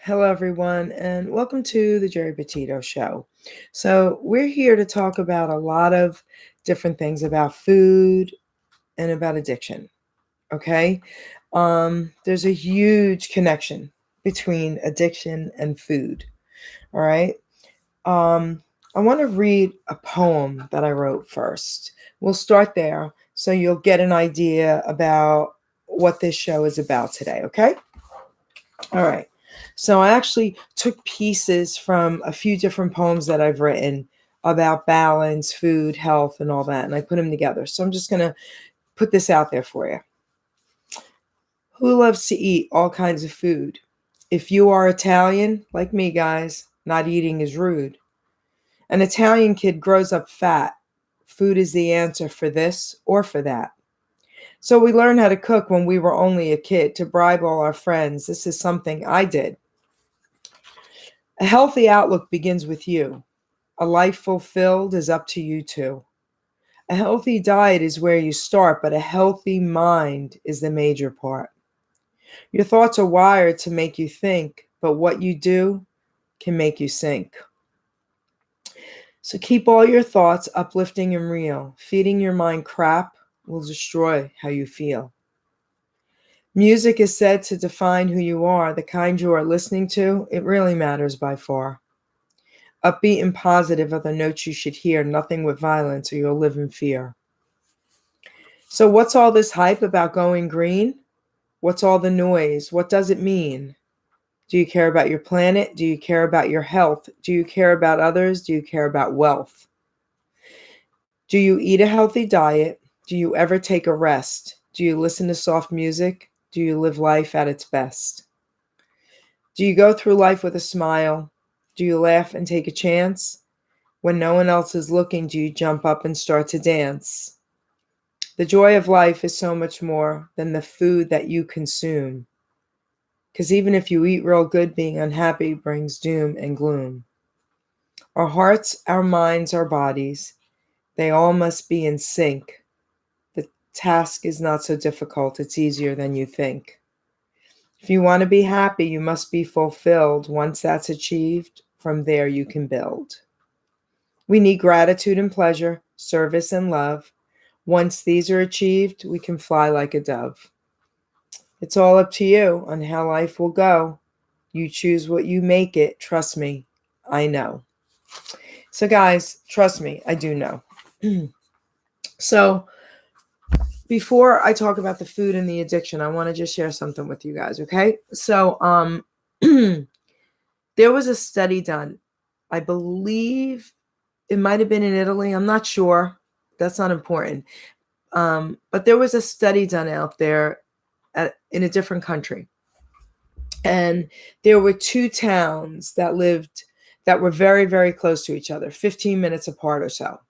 Hello, everyone, and welcome to the Geri Petito Show. So, we're here to talk about a lot of different things about food and about addiction. Okay, there's a huge connection between addiction and food. All right, I want to read a poem that I wrote first. We'll start there so you'll get an idea about what this show is about today. Okay. All right. So I actually took pieces from a few different poems that I've written about balance, food, health, and all that, and I put them together. So I'm just going to put this out there for you. Who loves to eat all kinds of food? If you are Italian, like me, guys, not eating is rude. An Italian kid grows up fat. Food is the answer for this or for that. So we learned how to cook when we were only a kid to bribe all our friends. This is something I did. A healthy outlook begins with you. A life fulfilled is up to you too. A healthy diet is where you start, but a healthy mind is the major part. Your thoughts are wired to make you think, but what you do can make you sink. So keep all your thoughts uplifting and real. Feeding your mind crap will destroy how you feel. Music is said to define who you are. The kind you are listening to, it really matters by far. Upbeat and positive are the notes you should hear, nothing with violence or you'll live in fear. So, what's all this hype about going green? What's all the noise? What does it mean? Do you care about your planet? Do you care about your health? Do you care about others? Do you care about wealth? Do you eat a healthy diet? Do you ever take a rest? Do you listen to soft music? Do you live life at its best? Do you go through life with a smile? Do you laugh and take a chance? When no one else is looking, do you jump up and start to dance? The joy of life is so much more than the food that you consume. Because even if you eat real good, being unhappy brings doom and gloom. Our hearts, our minds, our bodies, they all must be in sync. The task is not so difficult, it's easier than you think. If you want to be happy, you must be fulfilled. Once that's achieved, from there you can build. We need gratitude and pleasure, service and love. Once these are achieved, we can fly like a dove. It's all up to you on how life will go. You choose what you make it. Trust me, I know. So, guys, trust me, I do know. So, before I talk about the food and the addiction, I want to just share something with you guys, okay? So, there was a study done. I believe it might have been in Italy. I'm not sure. That's not important. But there was a study done out there in a different country. And there were two towns that were very, very close to each other, 15 minutes apart or so.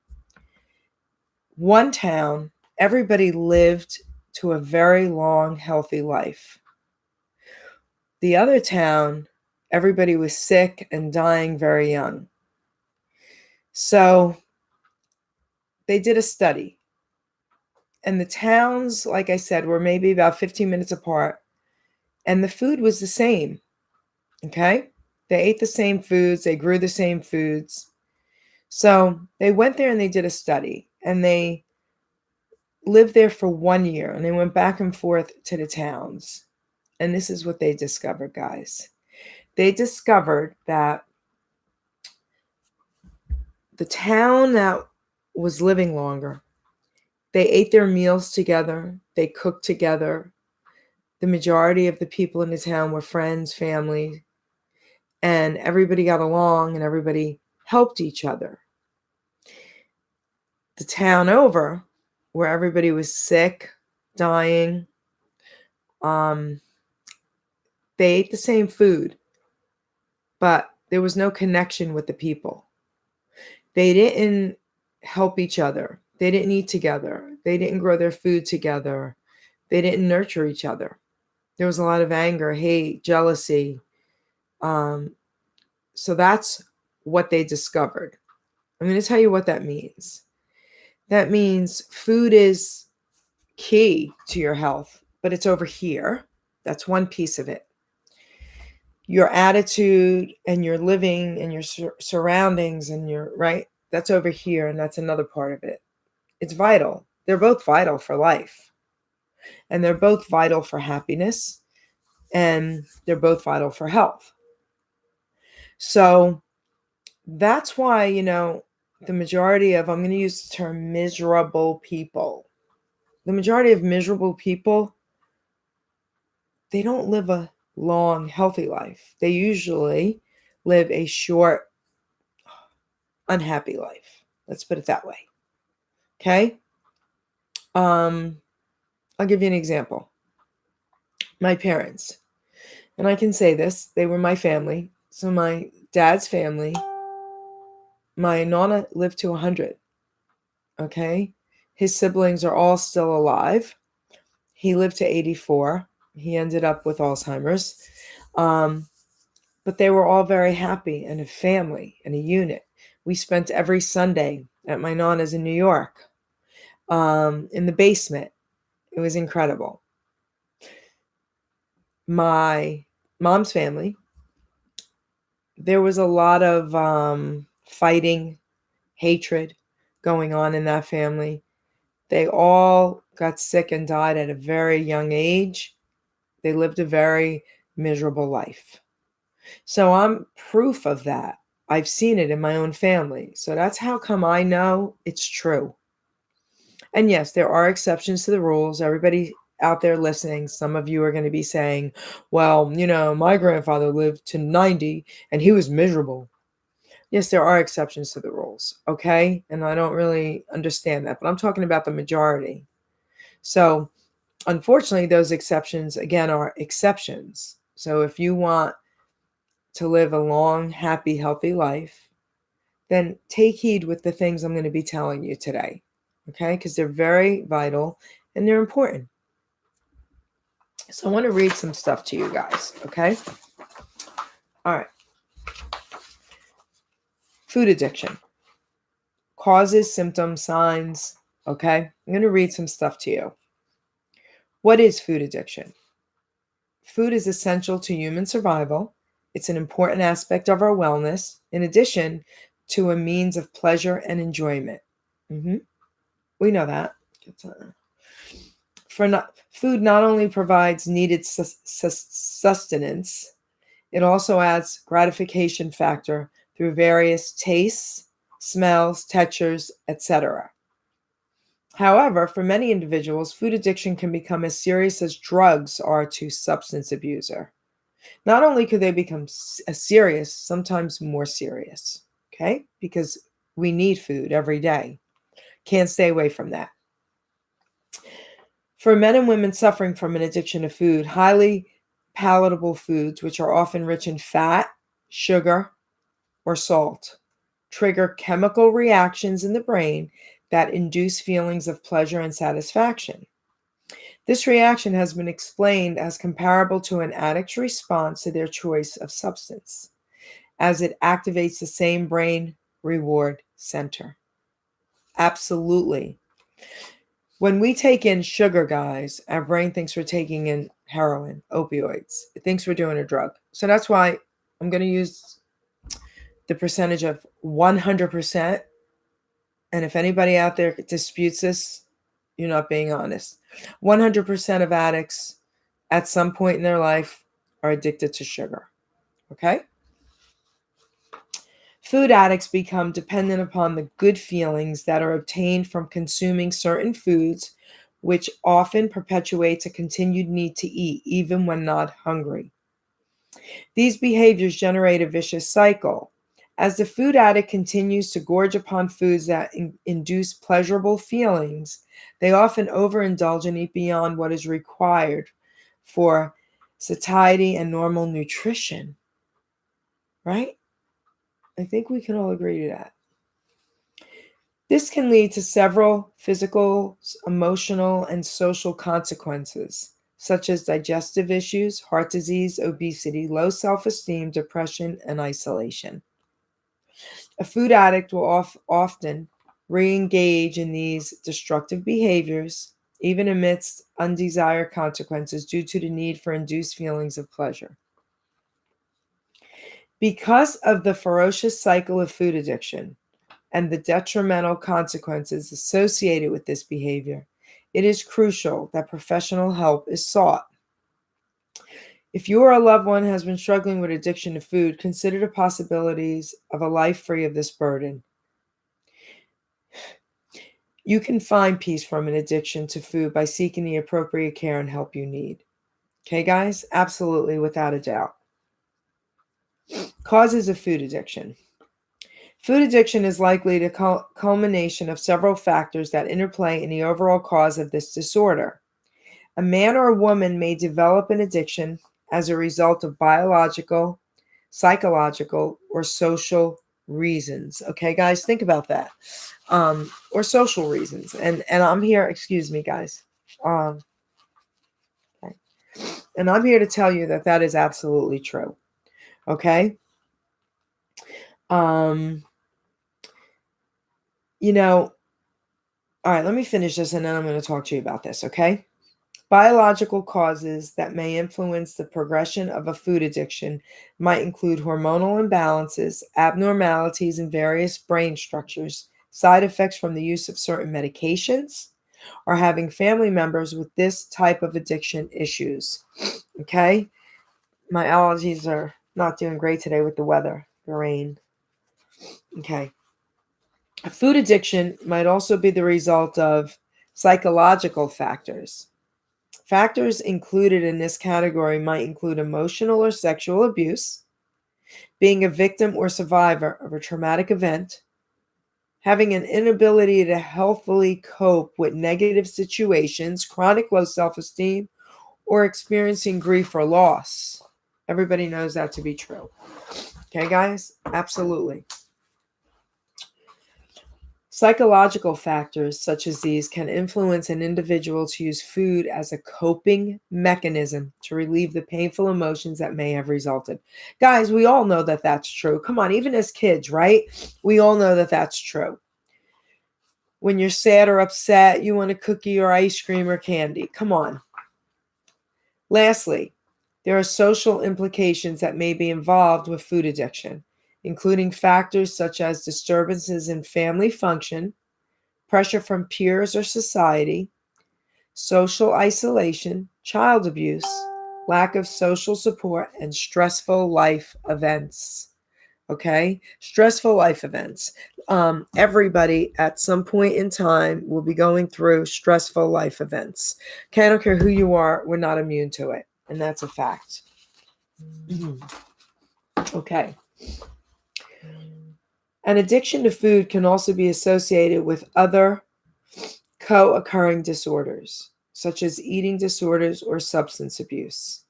One town, everybody lived to a very long, healthy life. The other town, everybody was sick and dying very young. So they did a study. And the towns, like I said, were maybe about 15 minutes apart. And the food was the same. Okay? They ate the same foods, they grew the same foods. So they went there and they did a study. And they lived there for 1 year. And they went back and forth to the towns. And this is what they discovered, guys. They discovered that the town that was living longer, they ate their meals together, they cooked together. The majority of the people in the town were friends, family, and everybody got along and everybody helped each other. The town over, where everybody was sick, dying, they ate the same food, but there was no connection with the people. They didn't help each other. They didn't eat together. They didn't grow their food together. They didn't nurture each other. There was a lot of anger, hate, jealousy. So that's what they discovered. I'm going to tell you what that means. That means food is key to your health, but it's over here. That's one piece of it. your attitude and your living and your surroundings and your right, that's over here, and that's another part of it. It's vital. They're both vital for life, and they're both vital for happiness, and they're both vital for health. So that's why, the majority of, I'm going to use the term miserable people, the majority of miserable people, they don't live a long, healthy life. They usually live a short, unhappy life. Let's put it that way. Okay? I'll give you an example. My parents, and I can say this, they were my family. So my dad's family, my nonna lived to 100. Okay? His siblings are all still alive. He lived to 84. He ended up with Alzheimer's. But they were all very happy and a family and a unit. We spent every Sunday at my nonna's in New York, in the basement. It was incredible. My mom's family, there was a lot of fighting, hatred going on in that family. They all got sick and died at a very young age. They lived a very miserable life. So I'm proof of that. I've seen it in my own family. So that's how come I know it's true. And yes, there are exceptions to the rules. Everybody out there listening, some of you are going to be saying, well, my grandfather lived to 90 and he was miserable. Yes, there are exceptions to the rules. Okay. And I don't really understand that, but I'm talking about the majority. So unfortunately, those exceptions, again, are exceptions. So if you want to live a long, happy, healthy life, then take heed with the things I'm going to be telling you today, okay? Because they're very vital and they're important. So I want to read some stuff to you guys, okay? All right. Food addiction. Causes, symptoms, signs, okay? I'm going to read some stuff to you. What is food addiction? Food is essential to human survival. It's an important aspect of our wellness, in addition to a means of pleasure and enjoyment. We know that. Food not only provides needed sustenance, it also adds gratification factor through various tastes, smells, textures, etc. However, for many individuals, food addiction can become as serious as drugs are to substance abuser. Not only could they become serious, sometimes more serious, okay? Because we need food every day. Can't stay away from that. For men and women suffering from an addiction to food, highly palatable foods, which are often rich in fat, sugar, or salt, trigger chemical reactions in the brain that induce feelings of pleasure and satisfaction. This reaction has been explained as comparable to an addict's response to their choice of substance, as it activates the same brain reward center. Absolutely. When we take in sugar, guys, our brain thinks we're taking in heroin, opioids. It thinks we're doing a drug. So that's why I'm going to use the percentage of 100%. And if anybody out there disputes this, you're not being honest. 100% of addicts at some point in their life are addicted to sugar. Okay? Food addicts become dependent upon the good feelings that are obtained from consuming certain foods, which often perpetuates a continued need to eat, even when not hungry. These behaviors generate a vicious cycle. As the food addict continues to gorge upon foods that induce pleasurable feelings, they often overindulge and eat beyond what is required for satiety and normal nutrition. Right? I think we can all agree to that. This can lead to several physical, emotional, and social consequences, such as digestive issues, heart disease, obesity, low self-esteem, depression, and isolation. A food addict will often re-engage in these destructive behaviors, even amidst undesired consequences due to the need for induced feelings of pleasure. Because of the ferocious cycle of food addiction and the detrimental consequences associated with this behavior, it is crucial that professional help is sought. If you or a loved one has been struggling with addiction to food, consider the possibilities of a life free of this burden. You can find peace from an addiction to food by seeking the appropriate care and help you need. Okay, guys? Absolutely, without a doubt. Causes of food addiction. Food addiction is likely the culmination of several factors that interplay in the overall cause of this disorder. A man or a woman may develop an addiction as a result of biological, psychological, or social reasons. Okay, guys, think about that. Or social reasons. And I'm here, excuse me, guys. Okay. And I'm here to tell you that that is absolutely true. Okay? You know, all right, let me finish this and then I'm going to talk to you about this, okay? Biological causes that may influence the progression of a food addiction might include hormonal imbalances, abnormalities in various brain structures, side effects from the use of certain medications, or having family members with this type of addiction issues. Okay? My allergies are not doing great today with the weather, the rain. Okay. A food addiction might also be the result of psychological factors. Factors included in this category might include emotional or sexual abuse, being a victim or survivor of a traumatic event, having an inability to healthily cope with negative situations, chronic low self-esteem, or experiencing grief or loss. Everybody knows that to be true. Okay, guys? Absolutely. Psychological factors such as these can influence an individual to use food as a coping mechanism to relieve the painful emotions that may have resulted. Guys, we all know that that's true. Come on, even as kids, right? We all know that that's true. When you're sad or upset, you want a cookie or ice cream or candy. Come on. Lastly, there are social implications that may be involved with food addiction, including factors such as disturbances in family function, pressure from peers or society, social isolation, child abuse, lack of social support, and stressful life events. Okay? Stressful life events. Everybody at some point in time will be going through stressful life events. Okay, I don't care who you are, we're not immune to it. And that's a fact. Okay. An addiction to food can also be associated with other co-occurring disorders, such as eating disorders or substance abuse.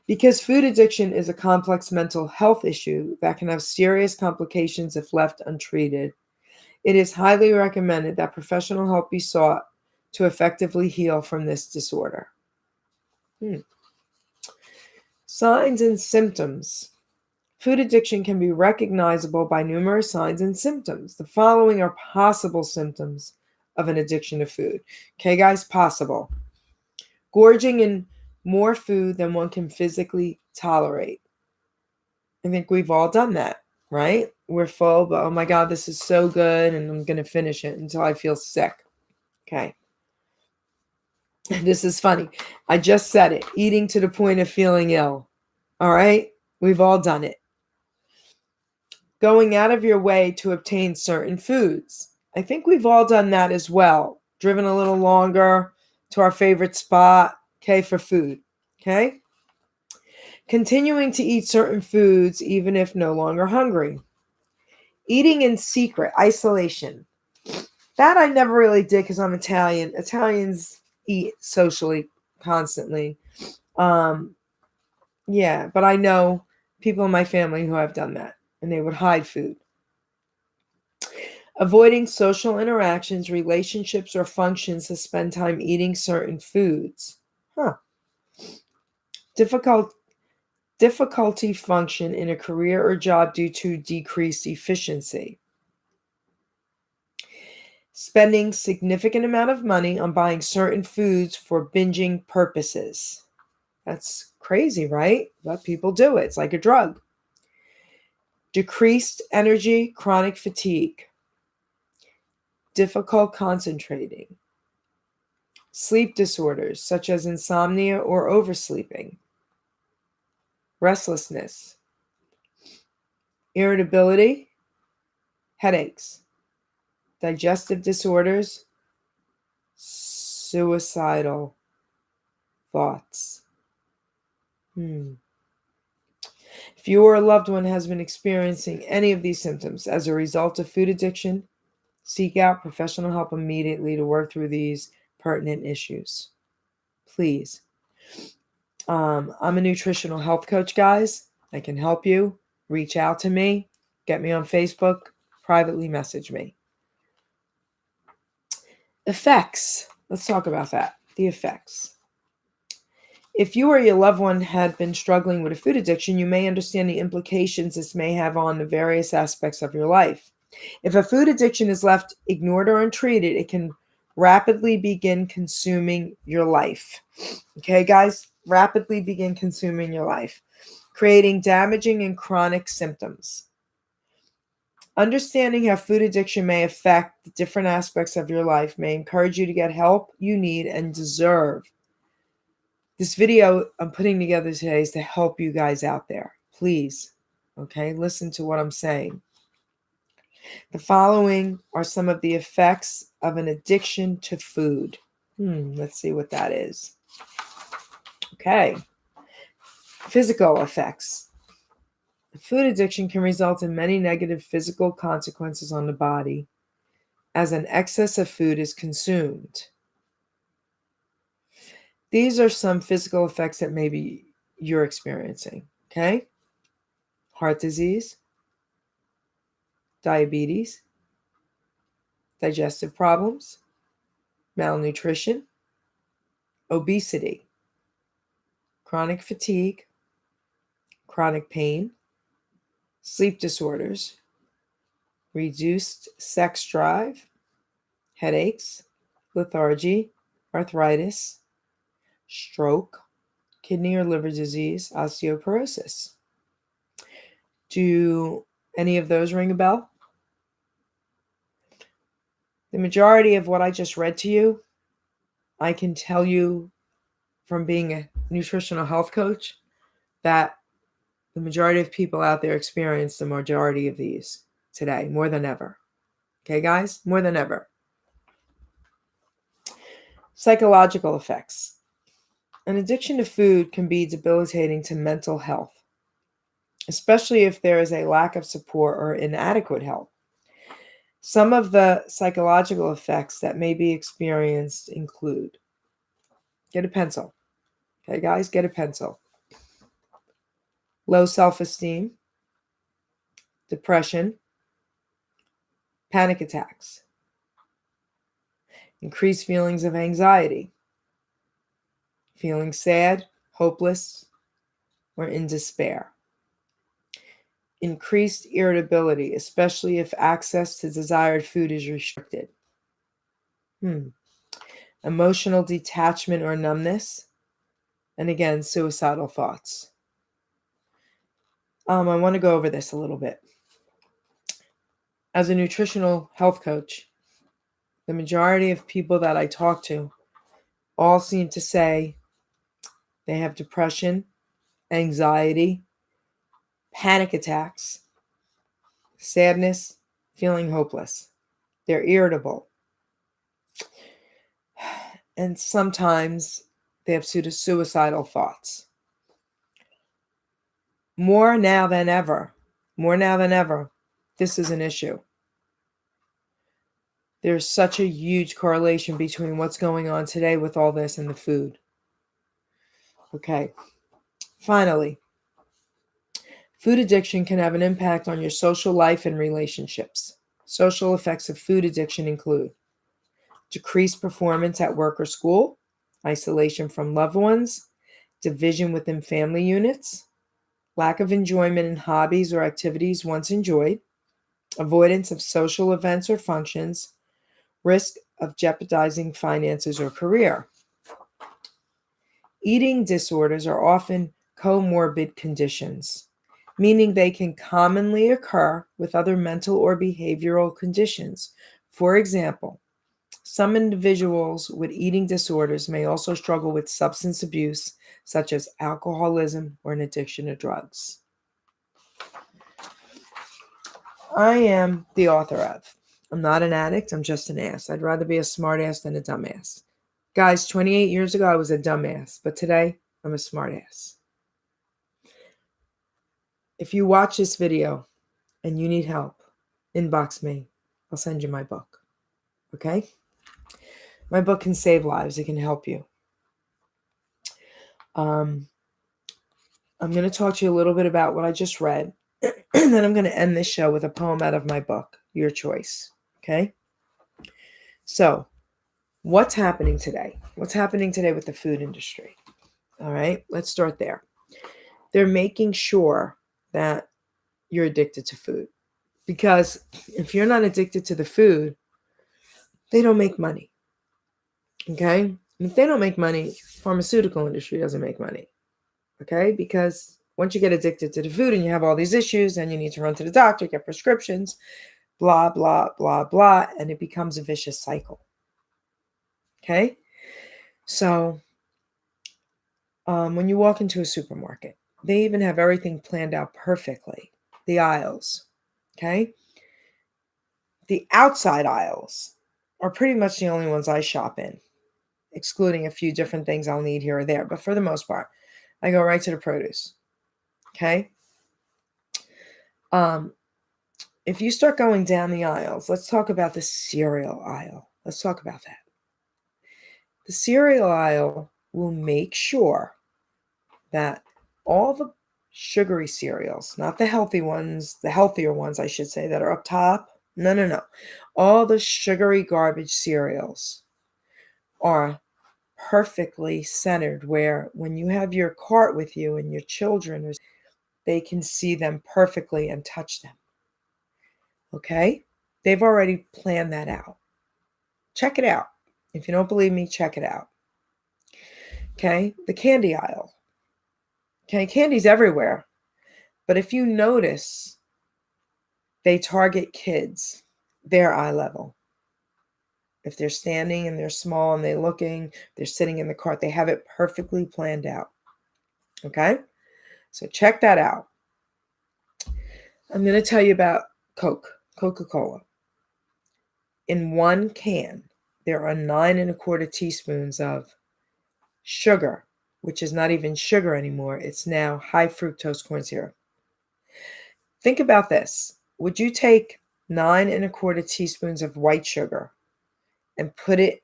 Because food addiction is a complex mental health issue that can have serious complications if left untreated, it is highly recommended that professional help be sought to effectively heal from this disorder. Signs and symptoms. Food addiction can be recognizable by numerous signs and symptoms. The following are possible symptoms of an addiction to food. Okay, guys, possible. Gorging in more food than one can physically tolerate. I think we've all done that, right? We're full, but oh my God, this is so good, and I'm going to finish it until I feel sick. Okay. This is funny. I just said it. Eating to the point of feeling ill. All right? We've all done it. Going out of your way to obtain certain foods. I think we've all done that as well. Driven a little longer to our favorite spot, okay, for food, okay? Continuing to eat certain foods even if no longer hungry. Eating in secret, isolation. That I never really did because I'm Italian. Italians eat socially constantly. Yeah, but I know people in my family who have done that, and they would hide food. Avoiding social interactions, relationships, or functions to spend time eating certain foods. Difficulty function in a career or job due to decreased efficiency. Spending significant amount of money on buying certain foods for binging purposes. That's crazy, right? But people do it. It's like a drug. decreased energy, chronic fatigue, difficult concentrating, sleep disorders such as insomnia or oversleeping, restlessness, irritability, headaches, digestive disorders, suicidal thoughts. If you or a loved one has been experiencing any of these symptoms as a result of food addiction, seek out professional help immediately to work through these pertinent issues. Please. I'm a nutritional health coach, guys. I can help you. Reach out to me. Get me on Facebook. Privately message me. Effects. Let's talk about that. The effects. If you or your loved one had been struggling with a food addiction, you may understand the implications this may have on the various aspects of your life. If a food addiction is left ignored or untreated, it can rapidly begin consuming your life. Okay, guys? Rapidly begin consuming your life, creating damaging and chronic symptoms. Understanding how food addiction may affect the different aspects of your life may encourage you to get help you need and deserve. This video I'm putting together today is to help you guys out there. Please, okay, listen to what I'm saying. The following are some of the effects of an addiction to food. Let's see what that is. Okay. Physical effects. Food addiction can result in many negative physical consequences on the body as an excess of food is consumed. These are some physical effects that maybe you're experiencing, okay? Heart disease, diabetes, digestive problems, malnutrition, obesity, chronic fatigue, chronic pain, sleep disorders, reduced sex drive, headaches, lethargy, arthritis, stroke, kidney or liver disease, osteoporosis. Do any of those ring a bell? The majority of what I just read to you, I can tell you from being a nutritional health coach that the majority of people out there experience the majority of these today, more than ever. Okay, guys? More than ever. Psychological effects. An addiction to food can be debilitating to mental health, especially if there is a lack of support or inadequate help. Some of the psychological effects that may be experienced include, get a pencil. Okay, guys, get a pencil. Low self-esteem, depression, panic attacks, increased feelings of anxiety, feeling sad, hopeless, or in despair. Increased irritability, especially if access to desired food is restricted. Emotional detachment or numbness, and again, suicidal thoughts. I want to go over this a little bit. As a nutritional health coach, the majority of people that I talk to all seem to say they have depression, anxiety, panic attacks, sadness, feeling hopeless. They're irritable. And sometimes they have suicidal thoughts. More now than ever, this is an issue. There's such a huge correlation between what's going on today with all this and the food. Okay, finally, food addiction can have an impact on your social life and relationships. Social effects of food addiction include decreased performance at work or school, isolation from loved ones, division within family units, lack of enjoyment in hobbies or activities once enjoyed, avoidance of social events or functions, risk of jeopardizing finances or career. Eating disorders are often comorbid conditions, meaning they can commonly occur with other mental or behavioral conditions. For example, some individuals with eating disorders may also struggle with substance abuse, such as alcoholism or an addiction to drugs. I am the author of I'm Not an Addict, I'm Just an Ass. I'd rather be a smartass than a dumbass. Guys, 28 years ago, I was a dumbass, but today, I'm a smartass. If you watch this video and you need help, inbox me. I'll send you my book. Okay? My book can save lives. It can help you. I'm going to talk to you a little bit about what I just read, and then I'm going to end this show with a poem out of my book, Your Choice. Okay? So, what's happening today? What's happening today with the food industry? All right, let's start there. They're making sure that you're addicted to food, because if you're not addicted to the food, they don't make money. Okay? And if they don't make money, pharmaceutical industry doesn't make money. Okay? Because once you get addicted to the food and you have all these issues and you need to run to the doctor, get prescriptions, blah, blah, blah, blah, and it becomes a vicious cycle. Okay? So, when you walk into a supermarket, they even have everything planned out perfectly. The aisles. Okay? The outside aisles are pretty much the only ones I shop in, excluding a few different things I'll need here or there. But for the most part, I go right to the produce. Okay? If you start going down the aisles, let's talk about the cereal aisle. Let's talk about that. The cereal aisle will make sure that all the sugary cereals, not the healthy ones, the healthier ones, I should say, that are up top. No. All the sugary garbage cereals are perfectly centered where when you have your cart with you and your children, they can see them perfectly and touch them. Okay? They've already planned that out. Check it out. If you don't believe me, check it out. Okay? The candy aisle. Okay? Candy's everywhere. But if you notice, they target kids, their eye level. If they're standing and they're small and they're sitting in the cart, they have it perfectly planned out. Okay? So check that out. I'm going to tell you about Coca-Cola. In one can, there are 9 1/4 teaspoons of sugar, which is not even sugar anymore. It's now high fructose corn syrup. Think about this. Would you take 9 1/4 teaspoons of white sugar and put it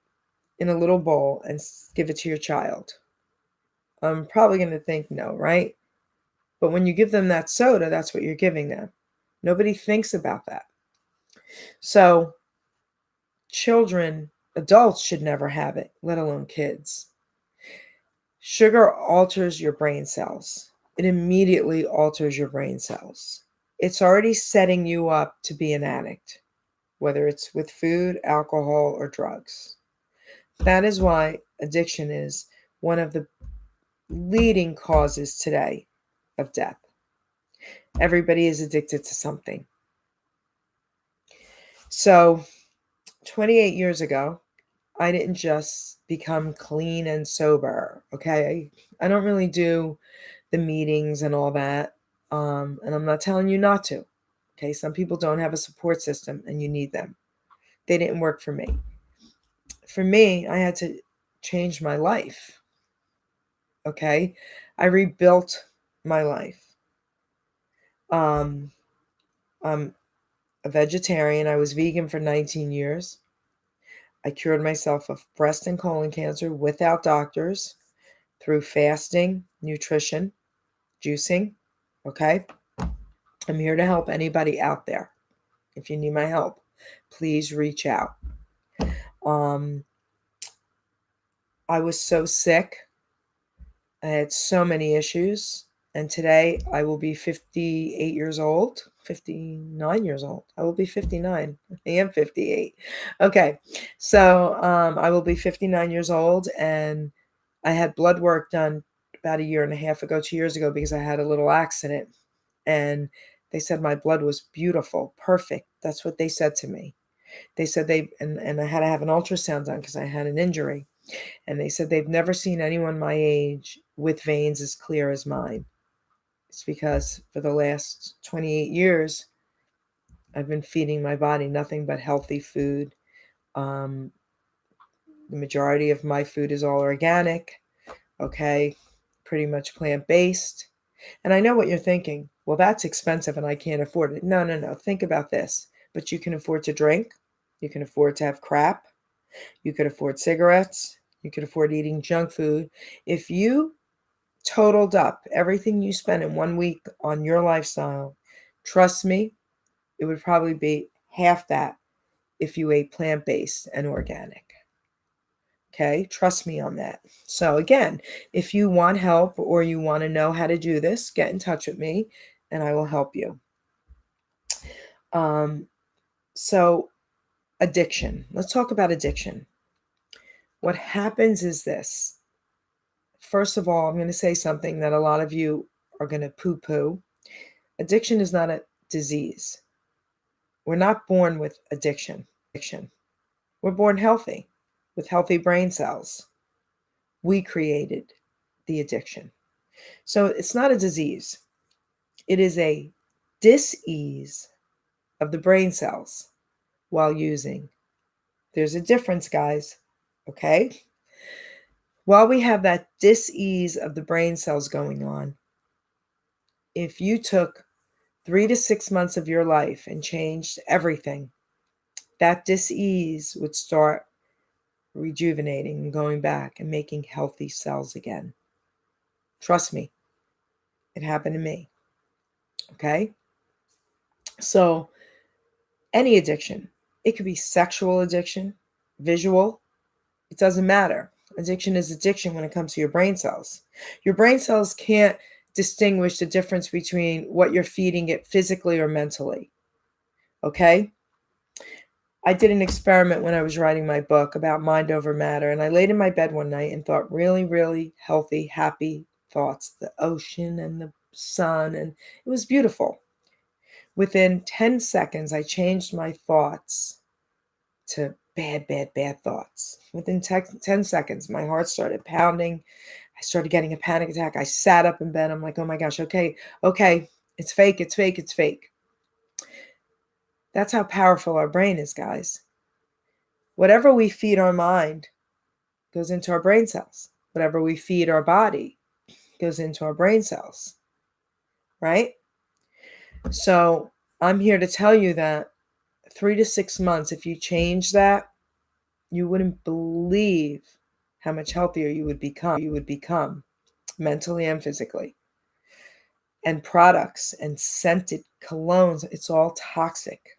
in a little bowl and give it to your child? I'm probably going to think no, right? But when you give them that soda, that's what you're giving them. Nobody thinks about that. So children, adults should never have it, let alone kids. Sugar alters your brain cells. It immediately alters your brain cells. It's already setting you up to be an addict, whether it's with food, alcohol, or drugs. That is why addiction is one of the leading causes today of death. Everybody is addicted to something. So 28 years ago, I didn't just become clean and sober. Okay. I don't really do the meetings and all that. And I'm not telling you not to. Okay. Some people don't have a support system and you need them. They didn't work for me. For me, I had to change my life. Okay. I rebuilt my life. I'm a vegetarian. I was vegan for 19 years. I cured myself of breast and colon cancer without doctors through fasting, nutrition, juicing. Okay. I'm here to help anybody out there. If you need my help, please reach out. I was so sick. I had so many issues. And today I will be 58 years old, 59 years old. I will be 59. I am 58. Okay. So I will be 59 years old. And I had blood work done about 1.5 years ago, 2 years ago, because I had a little accident. and they said my blood was beautiful, perfect. That's what they said to me. They said and I had to have an ultrasound done because I had an injury. And they said they've never seen anyone my age with veins as clear as mine. It's because for the last 28 years, I've been feeding my body nothing but healthy food. Um, the majority of my food is all organic, okay, pretty much plant-based. And I know what you're thinking. Well, that's expensive and I can't afford it. No, no, no. Think about this. But you can afford to drink. You can afford to have crap. You could afford cigarettes. You could afford eating junk food. If you totaled up everything you spend in 1 week on your lifestyle, trust me, it would probably be half that if you ate plant-based and organic. Okay, trust me on that. So again, if you want help or you want to know how to do this, get in touch with me and I will help you. Um, so addiction. Let's talk about addiction. What happens is this. First of all, I'm going to say something that a lot of you are going to poo-poo. Addiction is not a disease. We're not born with addiction. We're born healthy, with healthy brain cells. We created the addiction. So it's not a disease. It is a dis-ease of the brain cells while using. There's a difference, guys, okay? While we have that dis-ease of the brain cells going on, if you took 3 to 6 months of your life and changed everything, that dis-ease would start rejuvenating and going back and making healthy cells again. Trust me, it happened to me, okay? So any addiction, it could be sexual addiction, visual, it doesn't matter. Addiction is addiction when it comes to your brain cells. Your brain cells can't distinguish the difference between what you're feeding it physically or mentally, okay? I did an experiment when I was writing my book about mind over matter, and I laid in my bed one night and thought really, really healthy, happy thoughts, the ocean and the sun, and it was beautiful. Within 10 seconds, I changed my thoughts to bad, bad, bad thoughts. Within 10 seconds, my heart started pounding. I started getting a panic attack. I sat up in bed. I'm like, oh my gosh, okay, it's fake, it's fake, it's fake. That's how powerful our brain is, guys. Whatever we feed our mind goes into our brain cells. Whatever we feed our body goes into our brain cells, right? So I'm here to tell you that 3 to 6 months, if you change that, you wouldn't believe how much healthier you would become mentally and physically. And products and scented colognes, it's all toxic.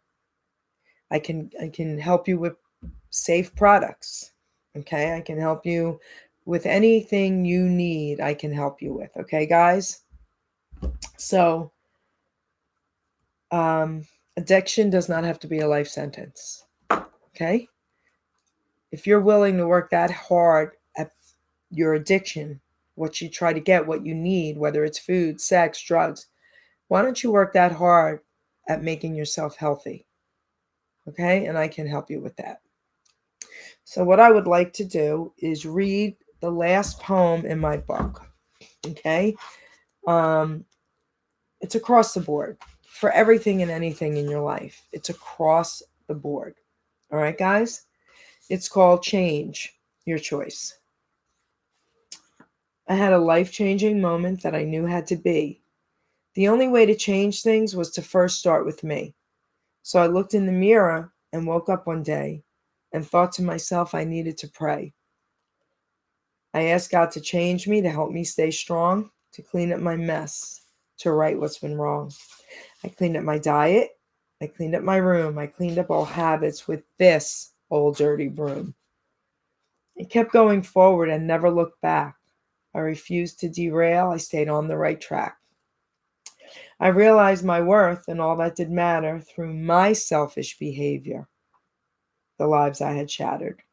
I can help you with safe products. Okay, I can help you with anything you need. I can help you with. Okay, guys. So, addiction does not have to be a life sentence. Okay, if you're willing to work that hard at your addiction, what you try to get, what you need, whether it's food, sex, drugs, why don't you work that hard at making yourself healthy? Okay, and I can help you with that. So what I would like to do is read the last poem in my book. Okay, it's across the board for everything and anything in your life. It's across the board. All right, guys. It's called Change Your Choice. I had a life-changing moment that I knew had to be. The only way to change things was to first start with me. So I looked in the mirror and woke up one day and thought to myself I needed to pray. I asked God to change me, to help me stay strong, to clean up my mess, to right what's been wrong. I cleaned up my diet. I cleaned up my room. I cleaned up all habits with this old dirty broom. I kept going forward and never looked back. I refused to derail. I stayed on the right track. I realized my worth and all that did matter through my selfish behavior, the lives I had shattered,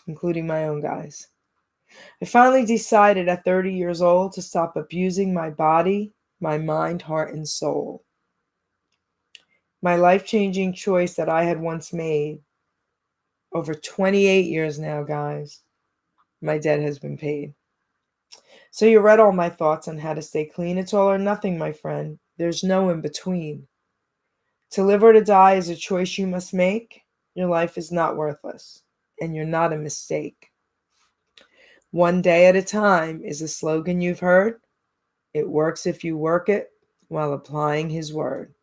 including my own, guys. I finally decided at 30 years old to stop abusing my body, my mind, heart, and soul. My life-changing choice that I had once made, over 28 years now, guys, my debt has been paid. So you read all my thoughts on how to stay clean. It's all or nothing, my friend. There's no in between. To live or to die is a choice you must make. Your life is not worthless, and you're not a mistake. One day at a time is a slogan you've heard. It works if you work it while applying his word.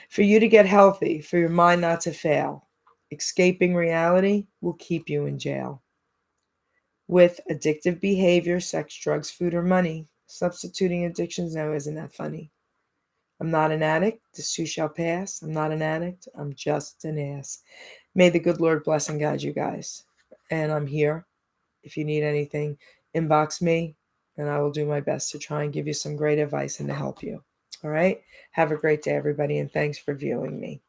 For you to get healthy, for your mind not to fail, escaping reality will keep you in jail. With addictive behavior, sex, drugs, food, or money, substituting addictions, no, isn't that funny? I'm not an addict. This too shall pass. I'm not an addict. I'm just an ass. May the good Lord bless and guide you guys. And I'm here. If you need anything, inbox me, and I will do my best to try and give you some great advice and to help you. All right? Have a great day, everybody, and thanks for viewing me.